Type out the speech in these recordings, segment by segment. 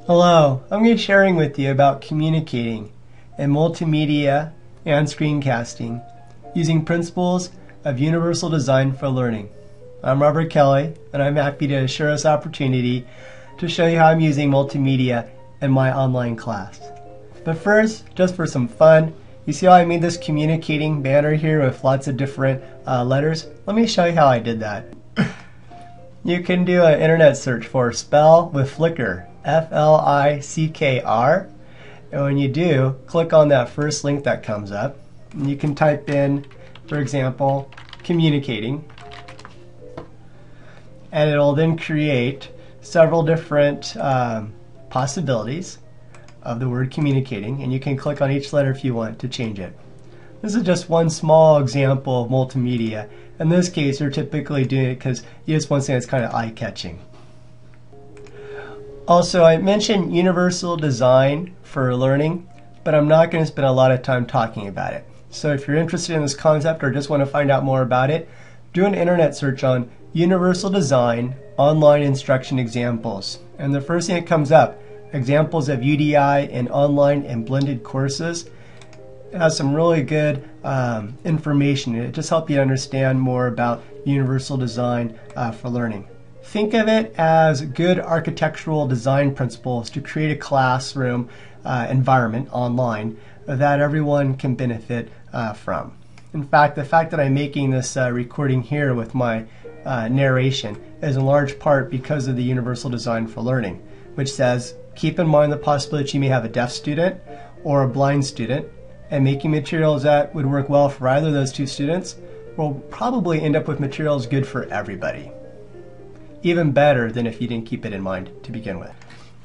Hello, I'm going to be sharing with you about communicating in multimedia and screencasting using principles of universal design for learning. I'm Robert Kelly, and I'm happy to share this opportunity to show you how I'm using multimedia in my online class. But first, just for some fun, you see how I made this communicating banner here with lots of different letters? Let me show you how I did that. You can do an internet search for spell with Flickr, F-L-I-C-K-R, and when you do, click on that first link that comes up. And you can type in, for example, communicating, and it'll then create several different possibilities of the word communicating, and you can click on each letter if you want to change it. This is just one small example of multimedia. In this case, you're typically doing it because you just want something that's kind of eye-catching. Also, I mentioned universal design for learning, but I'm not going to spend a lot of time talking about it. So if you're interested in this concept or just want to find out more about it, do an internet search on universal design online instruction examples. And the first thing that comes up, examples of UDI in online and blended courses. It has some really good information. It just helps you understand more about universal design for learning. Think of it as good architectural design principles to create a classroom environment online that everyone can benefit from. In fact, the fact that I'm making this recording here with my narration is in large part because of the universal design for learning, which says keep in mind the possibility that you may have a deaf student or a blind student, and making materials that would work well for either of those two students will probably end up with materials good for everybody. Even better than if you didn't keep it in mind to begin with.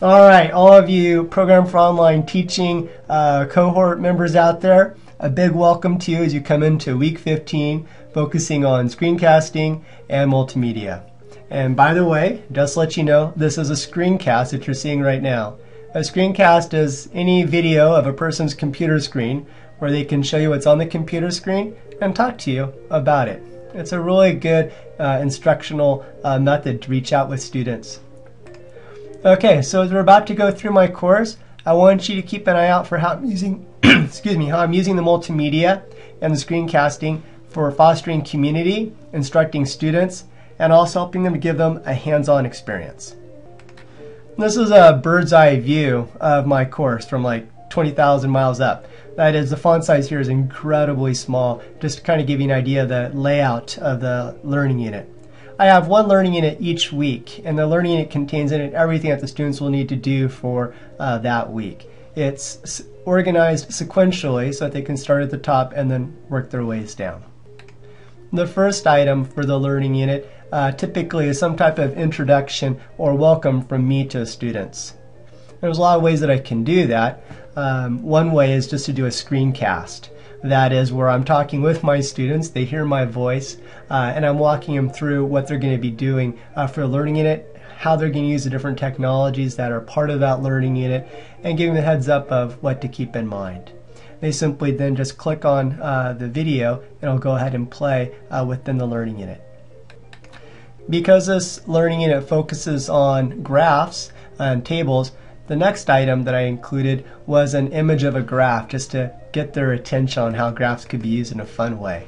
All right, all of you Program for Online Teaching cohort members out there, a big welcome to you as you come into week 15, focusing on screencasting and multimedia. And by the way, just to let you know, this is a screencast that you're seeing right now. A screencast is any video of a person's computer screen where they can show you what's on the computer screen and talk to you about it. It's a really good instructional method to reach out with students. Okay, so as we're about to go through my course, I want you to keep an eye out for how I'm using how I'm using the multimedia and the screencasting for fostering community, instructing students, and also helping them to give them a hands-on experience. This is a bird's eye view of my course from like 20,000 miles up. That is, the font size here is incredibly small, just to kind of give you an idea of the layout of the learning unit. I have one learning unit each week, and the learning unit contains in it everything that the students will need to do for that week. It's organized sequentially so that they can start at the top and then work their ways down. The first item for the learning unit typically is some type of introduction or welcome from me to students. There's a lot of ways that I can do that. One way is just to do a screencast. That is where I'm talking with my students, they hear my voice, and I'm walking them through what they're going to be doing for the learning unit, how they're going to use the different technologies that are part of that learning unit, and giving them a heads up of what to keep in mind. They simply then just click on the video and it'll go ahead and play within the learning unit. Because this learning unit focuses on graphs and tables, the next item that I included was an image of a graph just to get their attention on how graphs could be used in a fun way.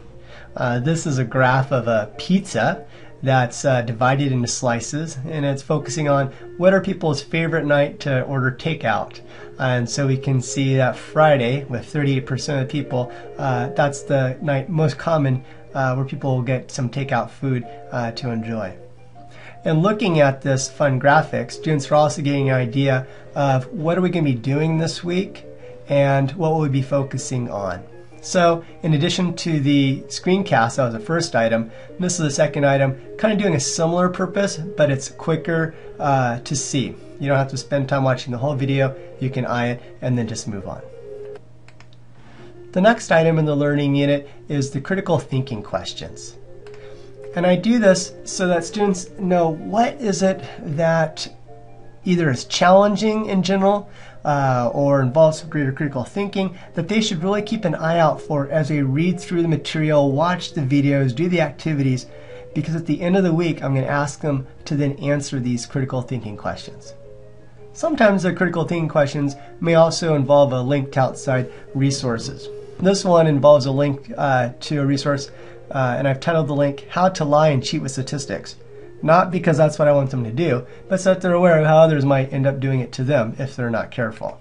This is a graph of a pizza that's divided into slices, and it's focusing on what are people's favorite night to order takeout. And so we can see that Friday, with 38% of the people, that's the night most common where people will get some takeout food to enjoy. And looking at this fun graphic, students are also getting an idea of what are we going to be doing this week and what will we be focusing on. So in addition to the screencast, that was the first item, this is the second item, kind of doing a similar purpose, but it's quicker to see. You don't have to spend time watching the whole video, you can eye it and then just move on. The next item in the learning unit is the critical thinking questions. And I do this so that students know what is it that either is challenging in general or involves greater critical thinking that they should really keep an eye out for as they read through the material, watch the videos, do the activities, because at the end of the week I'm going to ask them to then answer these critical thinking questions. Sometimes the critical thinking questions may also involve a link to outside resources. This one involves a link to a resource, and I've titled the link, How to Lie and Cheat with Statistics. Not because that's what I want them to do, but so that they're aware of how others might end up doing it to them if they're not careful.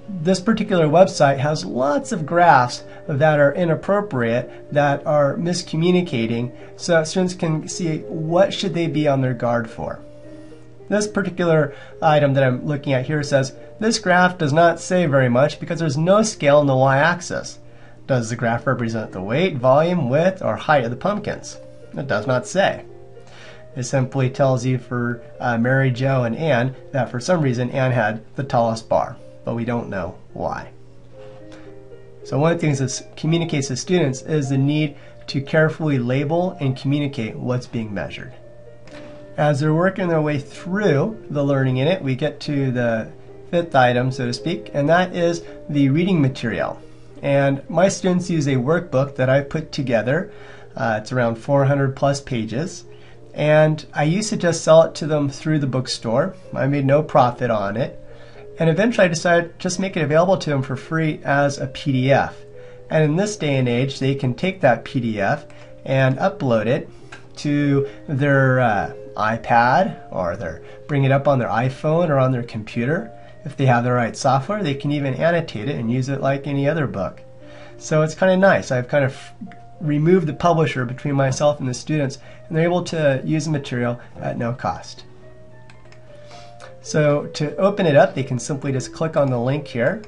This particular website has lots of graphs that are inappropriate, that are miscommunicating, so that students can see what should they be on their guard for. This particular item that I'm looking at here says, this graph does not say very much because there's no scale on the y-axis. Does the graph represent the weight, volume, width, or height of the pumpkins? It does not say. It simply tells you for Mary, Joe, and Ann that for some reason Ann had the tallest bar, but we don't know why. So one of the things that communicates to students is the need to carefully label and communicate what's being measured. As they're working their way through the learning in it, we get to the fifth item, so to speak, and that is the reading material. And my students use a workbook that I put together. It's around 400 plus pages. And I used to just sell it to them through the bookstore. I made no profit on it. And eventually I decided to just make it available to them for free as a PDF. And in this day and age, they can take that PDF and upload it to their iPad, or bring it up on their iPhone or on their computer. If they have the right software, they can even annotate it and use it like any other book. So it's kind of nice. I've kind of removed the publisher between myself and the students, and they're able to use the material at no cost. So to open it up, they can simply just click on the link here.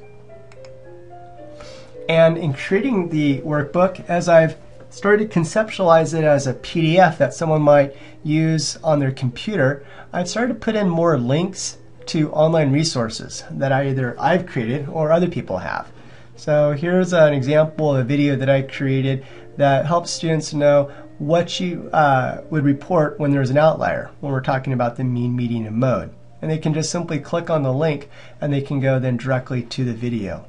And in creating the workbook, as I've started to conceptualize it as a PDF that someone might use on their computer, I've started to put in more links to online resources that either I've created or other people have. So here's an example of a video that I created that helps students know what you would report when there's an outlier, when we're talking about the mean, median, and mode. And they can just simply click on the link and they can go then directly to the video.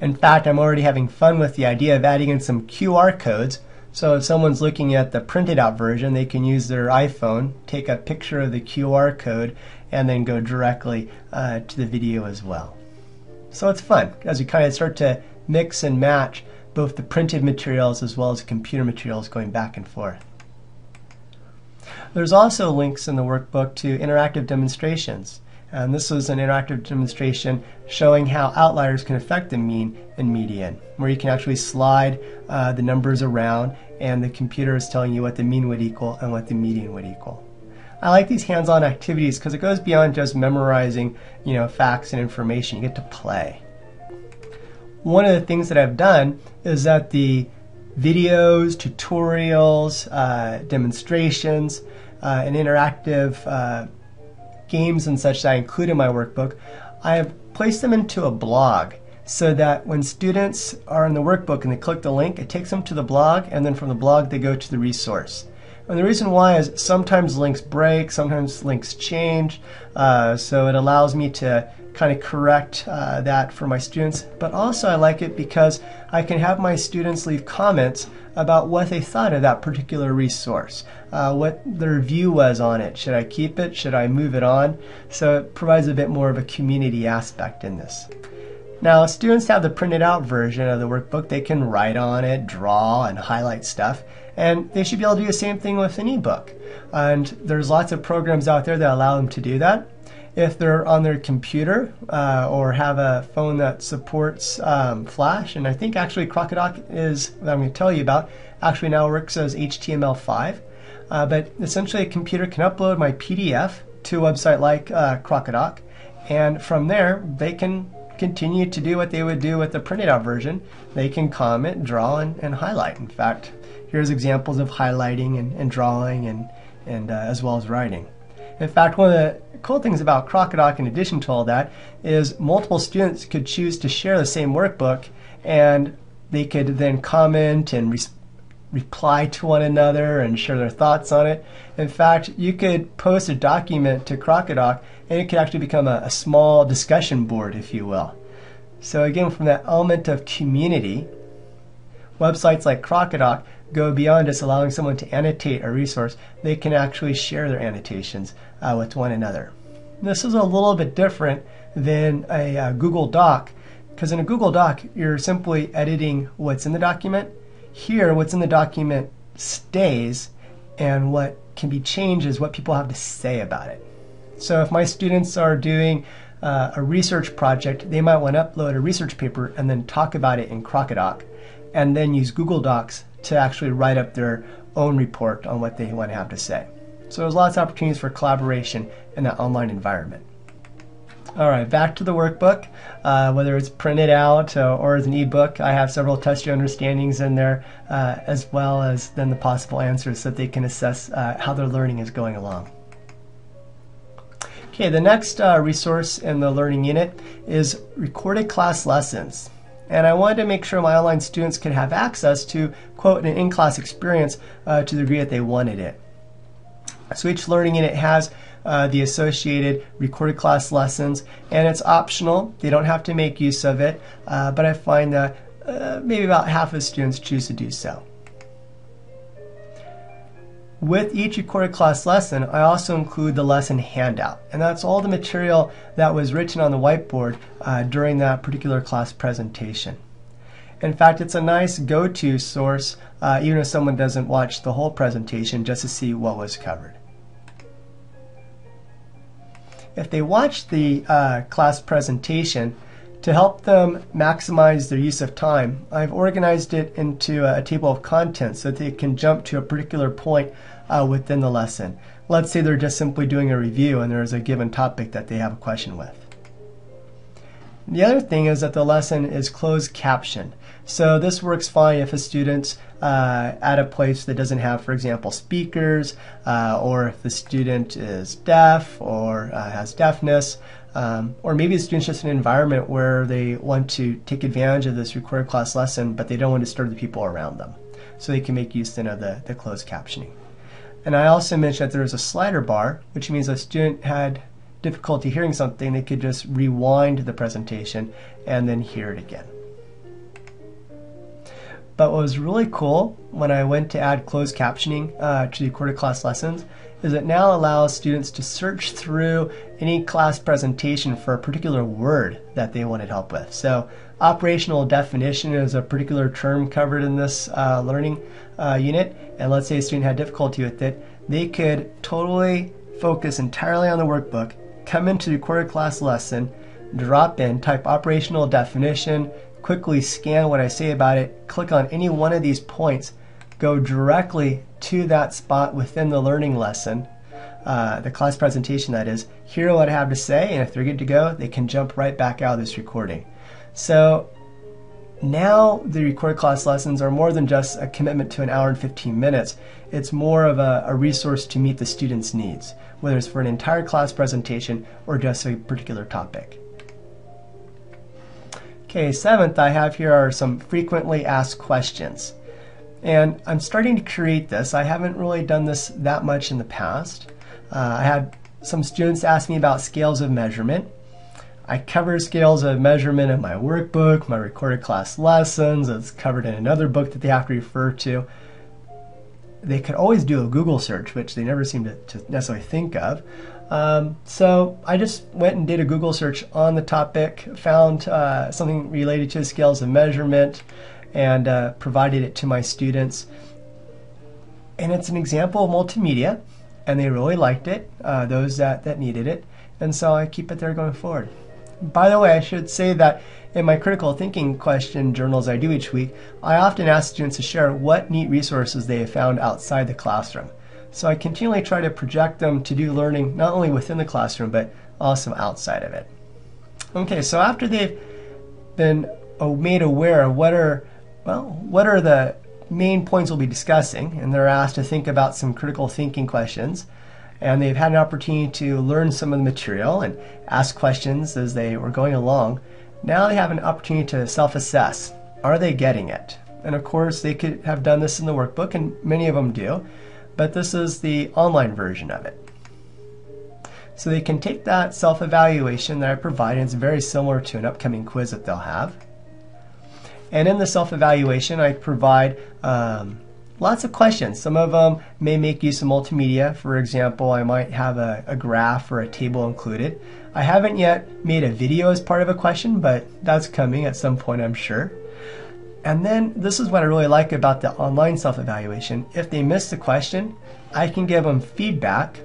In fact, I'm already having fun with the idea of adding in some QR codes. So if someone's looking at the printed out version, they can use their iPhone, take a picture of the QR code, and then go directly to the video as well. So it's fun as we kind of start to mix and match both the printed materials as well as the computer materials going back and forth. There's also links in the workbook to interactive demonstrations. And this was an interactive demonstration showing how outliers can affect the mean and median, where you can actually slide the numbers around and the computer is telling you what the mean would equal and what the median would equal. I like these hands-on activities because it goes beyond just memorizing, facts and information. You get to play. One of the things that I've done is that the videos, tutorials, demonstrations, and interactive games and such that I include in my workbook, I have placed them into a blog so that when students are in the workbook and they click the link, it takes them to the blog, and then from the blog they go to the resource. And the reason why is sometimes links break, sometimes links change, so it allows me to kind of correct that for my students. But also I like it because I can have my students leave comments about what they thought of that particular resource, what their view was on it. Should I keep it? Should I move it on? So it provides a bit more of a community aspect in this. Now, students have the printed out version of the workbook. They can write on it, draw, and highlight stuff. And they should be able to do the same thing with an ebook. And there's lots of programs out there that allow them to do that. If they're on their computer or have a phone that supports Flash, and I think actually Crocodoc is, that I'm going to tell you about, actually now works as HTML5. But essentially a computer can upload my PDF to a website like Crocodoc, and from there they can continue to do what they would do with the printed out version. They can comment, draw, and highlight. In fact, here's examples of highlighting and drawing and as well as writing. In fact, one of the cool things about Crocodoc, in addition to all that, is multiple students could choose to share the same workbook, and they could then comment and reply to one another and share their thoughts on it. In fact, you could post a document to Crocodoc and it could actually become a small discussion board, if you will. So again, from that element of community, websites like Crocodoc go beyond just allowing someone to annotate a resource. They can actually share their annotations with one another. This is a little bit different than a Google Doc, because in a Google Doc, you're simply editing what's in the document. Here, what's in the document stays, and what can be changed is what people have to say about it. So if my students are doing a research project, they might want to upload a research paper and then talk about it in Crocodoc, and then use Google Docs to actually write up their own report on what they want to have to say. So there's lots of opportunities for collaboration in that online environment. All right, back to the workbook. Whether it's printed out or as an ebook, I have several test your understandings in there, as well as then the possible answers so that they can assess how their learning is going along. Okay, the next resource in the learning unit is recorded class lessons. And I wanted to make sure my online students could have access to, quote, an in-class experience to the degree that they wanted it. So each learning unit has the associated recorded class lessons, and it's optional. They don't have to make use of it, but I find that maybe about half of students choose to do so. With each recorded class lesson, I also include the lesson handout, and that's all the material that was written on the whiteboard during that particular class presentation. In fact, it's a nice go-to source, even if someone doesn't watch the whole presentation, just to see what was covered. If they watch the class presentation, to help them maximize their use of time, I've organized it into a table of contents so that they can jump to a particular point within the lesson. Let's say they're just simply doing a review and there's a given topic that they have a question with. The other thing is that the lesson is closed captioned. So this works fine if a student's at a place that doesn't have, for example, speakers, or if the student is deaf or has deafness, or maybe the student's just in an environment where they want to take advantage of this recorded class lesson, but they don't want to disturb the people around them. So they can make use then of the closed captioning. And I also mentioned that there is a slider bar, which means a student had difficulty hearing something, they could just rewind the presentation and then hear it again. But what was really cool when I went to add closed captioning to the recorded class lessons is it now allows students to search through any class presentation for a particular word that they wanted help with. So operational definition is a particular term covered in this learning unit, and let's say a student had difficulty with it, they could totally focus entirely on the workbook, come into the recorded class lesson, drop in, type operational definition, quickly scan what I say about it, click on any one of these points, go directly to that spot within the learning lesson, the class presentation that is, hear what I have to say, and if they're good to go, they can jump right back out of this recording. So now the recorded class lessons are more than just a commitment to an hour and 15 minutes. It's more of a resource to meet the students' needs, whether it's for an entire class presentation or just a particular topic. Okay, seventh I have here are some frequently asked questions. And I'm starting to create this. I haven't really done this that much in the past. I had some students ask me about scales of measurement. I cover scales of measurement in my workbook, my recorded class lessons. It's covered in another book that they have to refer to. They could always do a Google search, which they never seem to necessarily think of. So I just went and did a Google search on the topic, found something related to scales of measurement, and provided it to my students. And it's an example of multimedia, and they really liked it, those that needed it, and so I keep it there going forward. By the way, I should say that in my critical thinking question journals I do each week, I often ask students to share what neat resources they have found outside the classroom. So I continually try to project them to do learning not only within the classroom, but also outside of it. Okay, so after they've been made aware of what are the main points we'll be discussing, and they're asked to think about some critical thinking questions, and they've had an opportunity to learn some of the material and ask questions as they were going along, now they have an opportunity to self-assess. Are they getting it? And of course, they could have done this in the workbook, and many of them do, but this is the online version of it. So they can take that self-evaluation that I provide, and it's very similar to an upcoming quiz that they'll have. And in the self-evaluation, I provide lots of questions. Some of them may make use of multimedia. For example, I might have a graph or a table included. I haven't yet made a video as part of a question, but that's coming at some point, I'm sure. And then this is what I really like about the online self-evaluation. If they miss the question, I can give them feedback.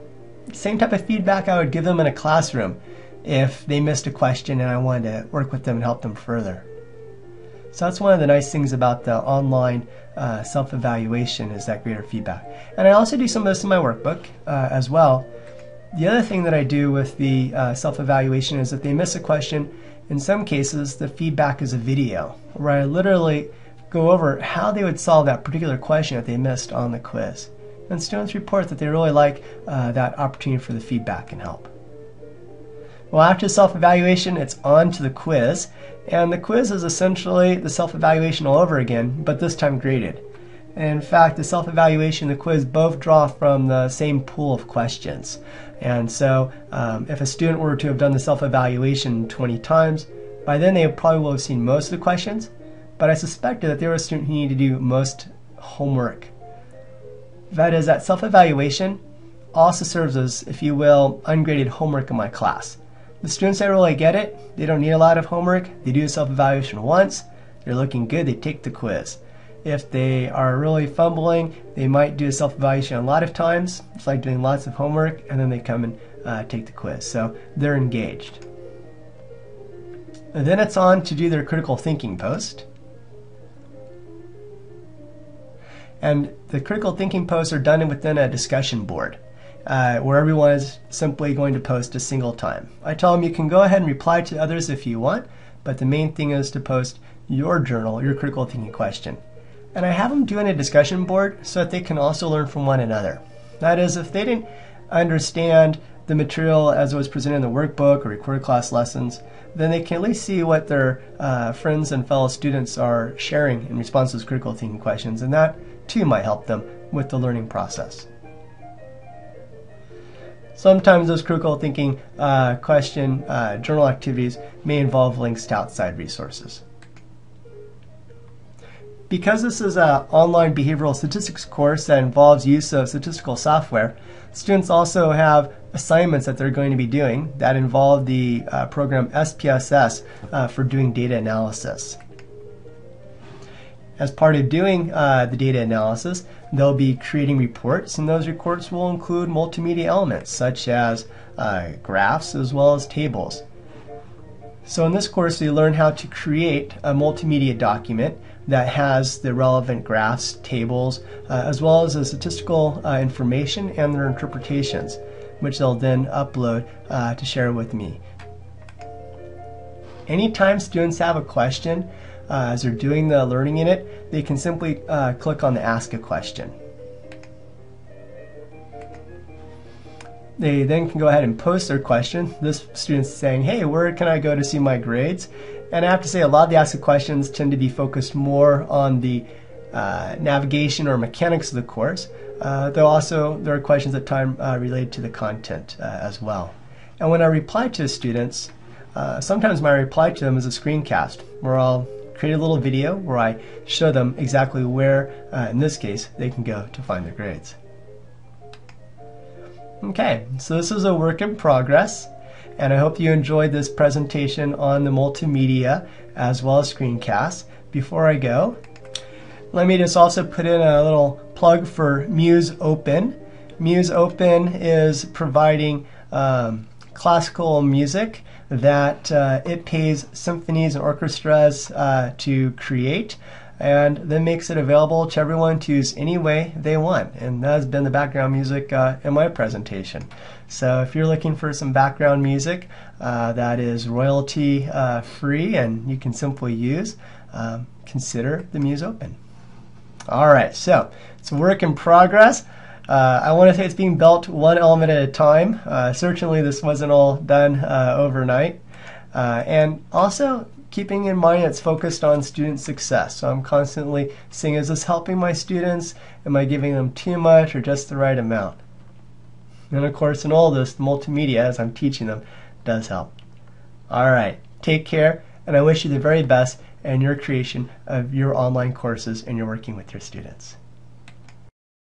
Same type of feedback I would give them in a classroom if they missed a question and I wanted to work with them and help them further. So that's one of the nice things about the online self-evaluation, is that greater feedback. And I also do some of this in my workbook as well. The other thing that I do with the self-evaluation is if they miss a question, in some cases the feedback is a video where I literally go over how they would solve that particular question that they missed on the quiz. And students report that they really like that opportunity for the feedback and help. Well, after self-evaluation, it's on to the quiz. And the quiz is essentially the self-evaluation all over again, but this time graded. And in fact, the self-evaluation and the quiz both draw from the same pool of questions. And so if a student were to have done the self-evaluation 20 times, by then they probably will have seen most of the questions. But I suspected that they were a student who needed to do most homework. That is, that self-evaluation also serves as, if you will, ungraded homework in my class. The students that really get it, they don't need a lot of homework. They do the self-evaluation once, they're looking good, they take the quiz. If they are really fumbling, they might do a self-evaluation a lot of times. It's like doing lots of homework, and then they come and take the quiz. So they're engaged. And then it's on to do their critical thinking post. And the critical thinking posts are done within a discussion board where everyone is simply going to post a single time. I tell them you can go ahead and reply to others if you want, but the main thing is to post your journal, your critical thinking question. And I have them do in a discussion board so that they can also learn from one another. That is, if they didn't understand the material as it was presented in the workbook or recorded class lessons, then they can at least see what their friends and fellow students are sharing in response to those critical thinking questions, and that too might help them with the learning process. Sometimes those critical thinking question journal activities may involve links to outside resources. Because this is an online behavioral statistics course that involves use of statistical software, students also have assignments that they're going to be doing that involve the program SPSS for doing data analysis. As part of doing the data analysis, they'll be creating reports, and those reports will include multimedia elements such as graphs as well as tables. So in this course, they learn how to create a multimedia document that has the relevant graphs, tables, as well as the statistical information and their interpretations, which they'll then upload to share with me. Anytime students have a question, as they're doing the learning in it, they can simply click on the Ask a Question. They then can go ahead and post their question. This student's saying, hey, where can I go to see my grades? And I have to say, a lot of the Ask a Questions tend to be focused more on the navigation or mechanics of the course, though also there are questions at times related to the content as well. And when I reply to students, sometimes my reply to them is a screencast, where I'll create a little video where I show them exactly where, in this case, they can go to find their grades. Okay, so this is a work in progress, and I hope you enjoyed this presentation on the multimedia as well as screencasts. Before I go, let me just also put in a little plug for Muse Open. Muse Open is providing classical music that it pays symphonies and orchestras to create, and then makes it available to everyone to use any way they want. And that has been the background music in my presentation. So if you're looking for some background music that is royalty free and you can simply use, consider the Muse Open. Alright, so it's a work in progress. I want to say it's being built one element at a time. Certainly this wasn't all done overnight. And also keeping in mind it's focused on student success. So I'm constantly seeing, is this helping my students? Am I giving them too much or just the right amount? And of course in all this, the multimedia, as I'm teaching them, does help. Alright, take care, and I wish you the very best in your creation of your online courses and you're working with your students.